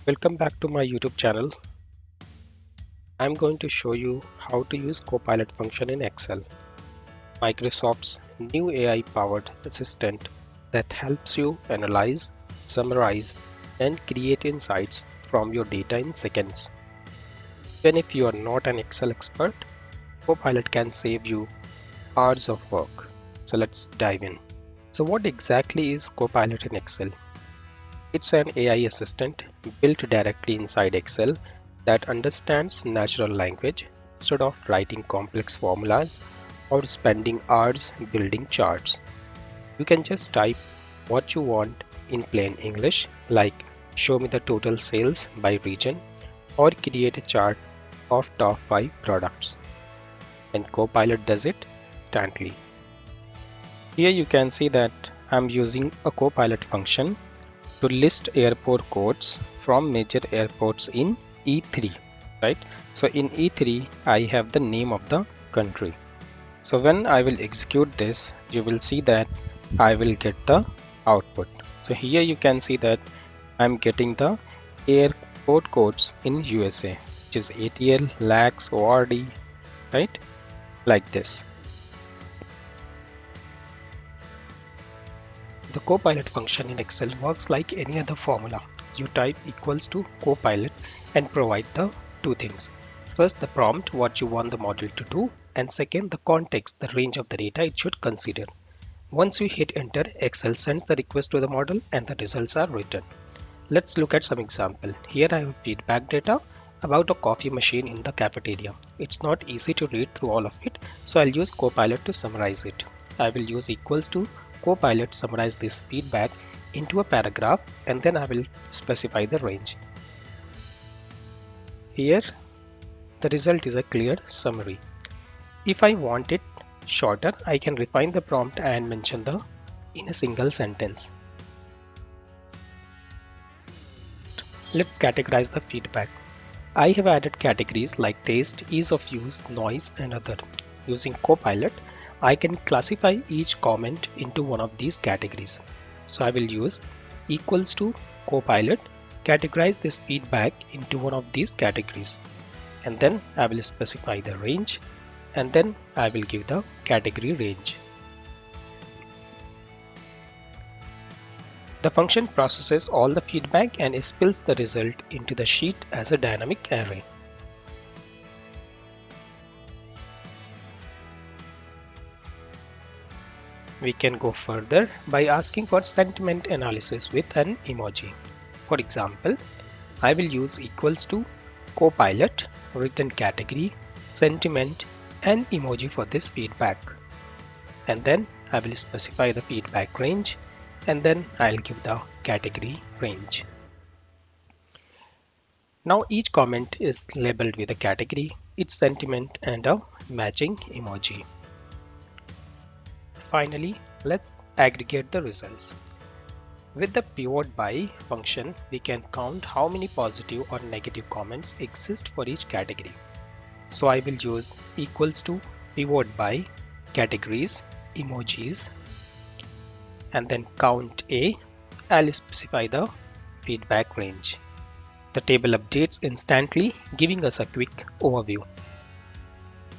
Welcome back to my YouTube channel. I'm going to show you how to use Copilot function in Excel, Microsoft's new AI-powered assistant that helps you analyze, summarize, and create insights from your data in seconds. Even if you are not an Excel expert, Copilot can save you hours of work. So let's dive in. So what exactly is Copilot in Excel? It's an AI assistant built directly inside Excel that understands natural language instead of writing complex formulas or spending hours building charts. You can just type what you want in plain English, like show me the total sales by region or create a chart of top 5 products. And Copilot does it instantly. Here you can see that I'm using a Copilot function to list airport codes from major airports in E3, right? So in E3, I have the name of the country. So when I will execute this, you will see that I will get the output. So here you can see that I'm getting the airport codes in USA, which is ATL, LAX, ORD, right? Like this. The Copilot function in Excel works like any other formula. You type equals to Copilot and provide the two things. First, the prompt, what you want the model to do, and second, the context, the range of the data it should consider. Once you hit enter, Excel sends the request to the model and the results are written. Let's look at some example. Here I have feedback data about a coffee machine in the cafeteria. It's not easy to read through all of it, so I'll use Copilot to summarize it. I will use equals to Copilot summarize this feedback into a paragraph and then I will specify the range. Here the result is a clear summary. If I want it shorter, I can refine the prompt and mention the in a single sentence. Let's categorize the feedback. I have added categories like taste, ease of use, noise, and other. Using Copilot, I can classify each comment into one of these categories. So I will use equals to Copilot, categorize this feedback into one of these categories. And then I will specify the range and then I will give the category range. The function processes all the feedback and spills the result into the sheet as a dynamic array. We can go further by asking for sentiment analysis with an emoji. For example, I will use equals to Copilot, written category, sentiment, and emoji for this feedback. And then I will specify the feedback range and then I'll give the category range. Now each comment is labeled with a category, its sentiment, and a matching emoji. Finally, let's aggregate the results. With the pivot by function, we can count how many positive or negative comments exist for each category. So I will use equals to pivot by categories, emojis, and then count A. I'll specify the feedback range. The table updates instantly, giving us a quick overview.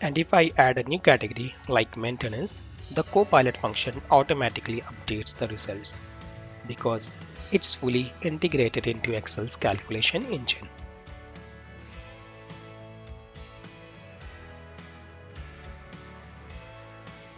And if I add a new category like maintenance, the Copilot function automatically updates the results because it's fully integrated into Excel's calculation engine.